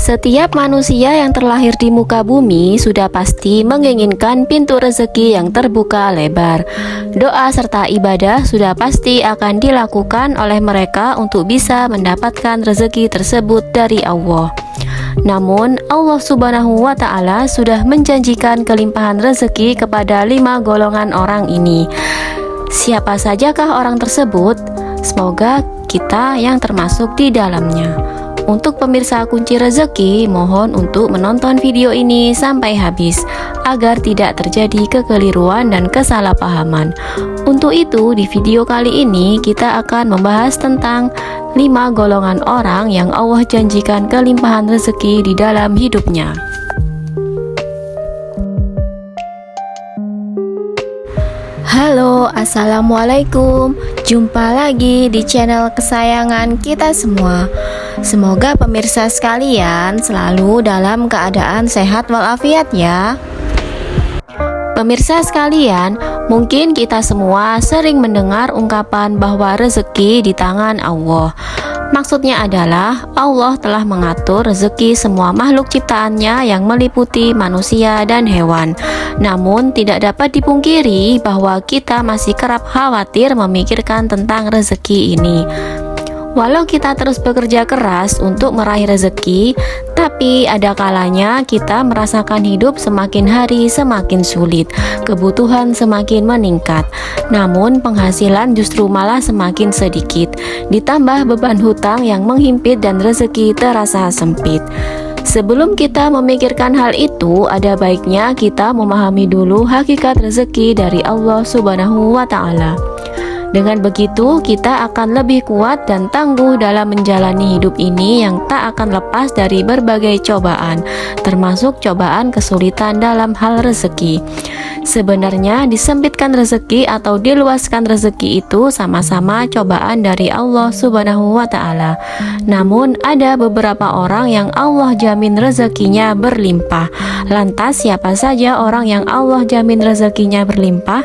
Setiap manusia yang terlahir di muka bumi sudah pasti menginginkan pintu rezeki yang terbuka lebar. Doa serta ibadah sudah pasti akan dilakukan oleh mereka untuk bisa mendapatkan rezeki tersebut dari Allah. Namun Allah Subhanahu wa Ta'ala sudah menjanjikan kelimpahan rezeki kepada 5 golongan orang ini. Siapa sajakah orang tersebut? Semoga kita yang termasuk di dalamnya. Untuk pemirsa kunci rezeki, mohon untuk menonton video ini sampai habis agar tidak terjadi kekeliruan dan kesalahpahaman. Untuk itu, di video kali ini kita akan membahas tentang 5 golongan orang yang Allah janjikan kelimpahan rezeki di dalam hidupnya. Halo, assalamualaikum. Jumpa lagi di channel kesayangan kita semua. Semoga pemirsa sekalian selalu dalam keadaan sehat walafiat ya. Pemirsa sekalian, mungkin kita semua sering mendengar ungkapan bahwa rezeki di tangan Allah. Maksudnya adalah Allah telah mengatur rezeki semua makhluk ciptaannya yang meliputi manusia dan hewan. Namun tidak dapat dipungkiri bahwa kita masih kerap khawatir memikirkan tentang rezeki ini. Walau kita terus bekerja keras untuk meraih rezeki, tapi ada kalanya kita merasakan hidup semakin hari semakin sulit, kebutuhan semakin meningkat, namun penghasilan justru malah semakin sedikit, ditambah beban hutang yang menghimpit dan rezeki terasa sempit. Sebelum kita memikirkan hal itu, ada baiknya kita memahami dulu hakikat rezeki dari Allah Subhanahu wa Ta'ala. Dengan begitu, kita akan lebih kuat dan tangguh dalam menjalani hidup ini yang tak akan lepas dari berbagai cobaan, termasuk cobaan kesulitan dalam hal rezeki. Sebenarnya, disempitkan rezeki atau diluaskan rezeki itu sama-sama cobaan dari Allah Subhanahu wa Ta'ala. Namun, ada beberapa orang yang Allah jamin rezekinya berlimpah. Lantas, siapa saja orang yang Allah jamin rezekinya berlimpah?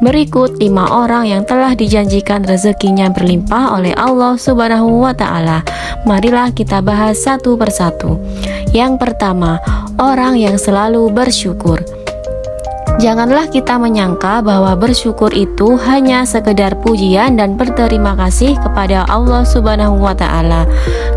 Berikut 5 orang yang telah dijanjikan rezekinya berlimpah oleh Allah Subhanahu wa Ta'ala. Marilah kita bahas satu persatu. Yang pertama, orang yang selalu bersyukur. Janganlah kita menyangka bahwa bersyukur itu hanya sekedar pujian dan berterima kasih kepada Allah Subhanahu wa Ta'ala.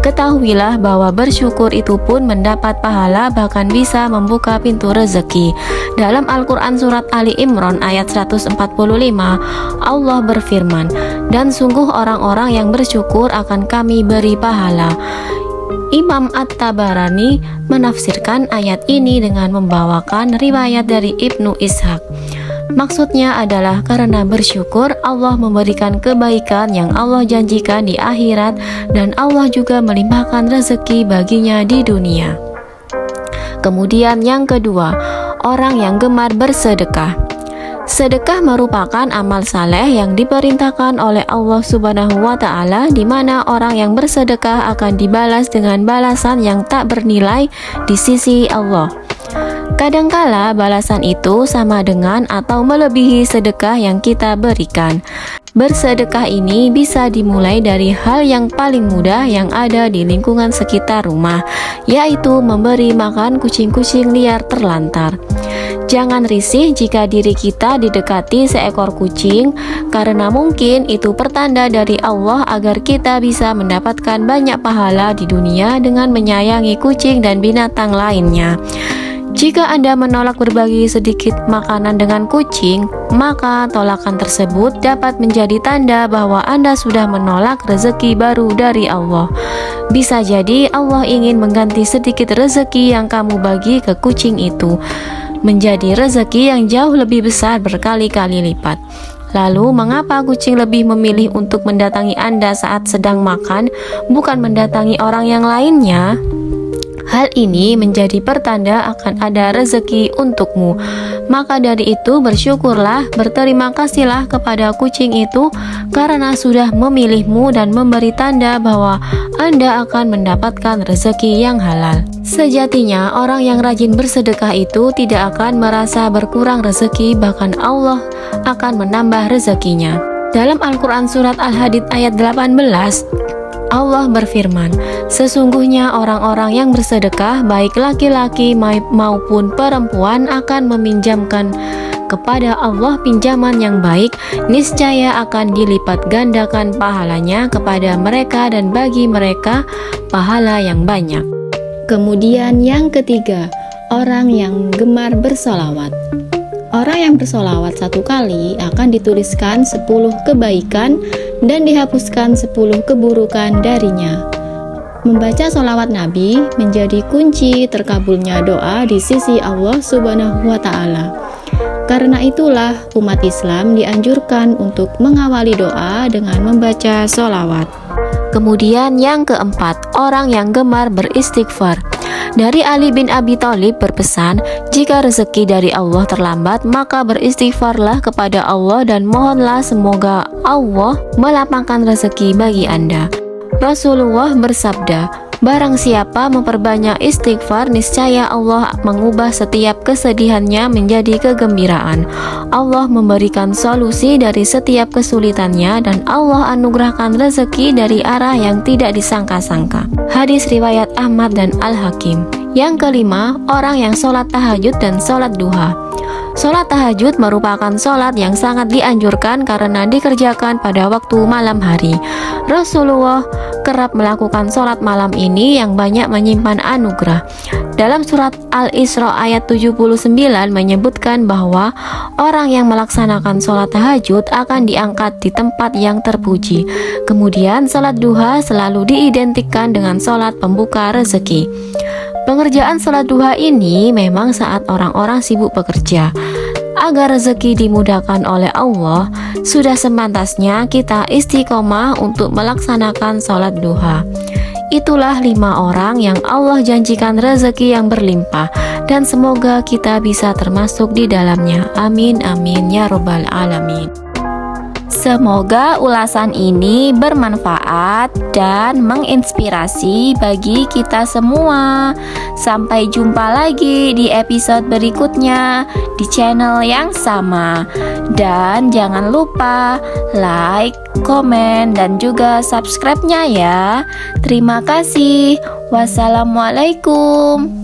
Ketahuilah bahwa bersyukur itu pun mendapat pahala, bahkan bisa membuka pintu rezeki. Dalam Al-Quran surat Ali Imran ayat 145, Allah berfirman, "Dan sungguh orang-orang yang bersyukur akan kami beri pahala." Imam At-Tabarani menafsirkan ayat ini dengan membawakan riwayat dari Ibnu Ishaq. Maksudnya adalah karena bersyukur Allah memberikan kebaikan yang Allah janjikan di akhirat, dan Allah juga melimpahkan rezeki baginya di dunia. Kemudian yang kedua, orang yang gemar bersedekah. Sedekah merupakan amal saleh yang diperintahkan oleh Allah Subhanahu wa Ta'ala, di mana orang yang bersedekah akan dibalas dengan balasan yang tak bernilai di sisi Allah. Kadangkala balasan itu sama dengan atau melebihi sedekah yang kita berikan. Bersedekah ini bisa dimulai dari hal yang paling mudah yang ada di lingkungan sekitar rumah, yaitu memberi makan kucing-kucing liar terlantar. Jangan risih jika diri kita didekati seekor kucing, karena mungkin itu pertanda dari Allah agar kita bisa mendapatkan banyak pahala di dunia dengan menyayangi kucing dan binatang lainnya. Jika Anda menolak berbagi sedikit makanan dengan kucing, maka tolakan tersebut dapat menjadi tanda bahwa Anda sudah menolak rezeki baru dari Allah. Bisa jadi Allah ingin mengganti sedikit rezeki yang kamu bagi ke kucing itu menjadi rezeki yang jauh lebih besar berkali-kali lipat. Lalu, mengapa kucing lebih memilih untuk mendatangi Anda saat sedang makan, bukan mendatangi orang yang lainnya? Hal ini menjadi pertanda akan ada rezeki untukmu. Maka dari itu bersyukurlah, berterima kasihlah kepada kucing itu karena sudah memilihmu dan memberi tanda bahwa Anda akan mendapatkan rezeki yang halal. Sejatinya orang yang rajin bersedekah itu tidak akan merasa berkurang rezeki, bahkan Allah akan menambah rezekinya. Dalam Al-Quran surat Al-Hadid ayat 18, Allah berfirman, sesungguhnya orang-orang yang bersedekah baik laki-laki maupun perempuan akan meminjamkan kepada Allah pinjaman yang baik, niscaya akan dilipat gandakan pahalanya kepada mereka dan bagi mereka pahala yang banyak. Kemudian yang ketiga, orang yang gemar bersolawat. Orang yang bersolawat 1 kali akan dituliskan 10 kebaikan dan dihapuskan 10 keburukan darinya. Membaca solawat Nabi menjadi kunci terkabulnya doa di sisi Allah Subhanahu wa Ta'ala. Karena itulah umat Islam dianjurkan untuk mengawali doa dengan membaca solawat. Kemudian yang keempat, orang yang gemar beristighfar. Dari Ali bin Abi Thalib berpesan, jika rezeki dari Allah terlambat, maka beristighfarlah kepada Allah dan mohonlah semoga Allah melapangkan rezeki bagi Anda. Rasulullah bersabda, barang siapa memperbanyak istighfar, niscaya Allah mengubah setiap kesedihannya menjadi kegembiraan. Allah memberikan solusi dari setiap kesulitannya dan Allah anugerahkan rezeki dari arah yang tidak disangka-sangka. Hadis riwayat Ahmad dan Al-Hakim. Yang kelima, orang yang sholat tahajud dan sholat duha. Sholat tahajud merupakan sholat yang sangat dianjurkan karena dikerjakan pada waktu malam hari. Rasulullah kerap melakukan sholat malam ini yang banyak menyimpan anugerah. Dalam surat Al-Isra ayat 79 menyebutkan bahwa orang yang melaksanakan sholat tahajud akan diangkat di tempat yang terpuji. Kemudian sholat duha selalu diidentikan dengan sholat pembuka rezeki. Pengerjaan sholat duha ini memang saat orang-orang sibuk bekerja. Agar rezeki dimudahkan oleh Allah, sudah sepantasnya kita istiqomah untuk melaksanakan sholat duha. Itulah 5 orang yang Allah janjikan rezeki yang berlimpah, dan semoga kita bisa termasuk di dalamnya. Amin amin ya robbal alamin. Semoga ulasan ini bermanfaat dan menginspirasi bagi kita semua. Sampai jumpa lagi di episode berikutnya di channel yang sama. Dan jangan lupa like, komen, dan juga subscribe-nya ya. Terima kasih. Wassalamualaikum.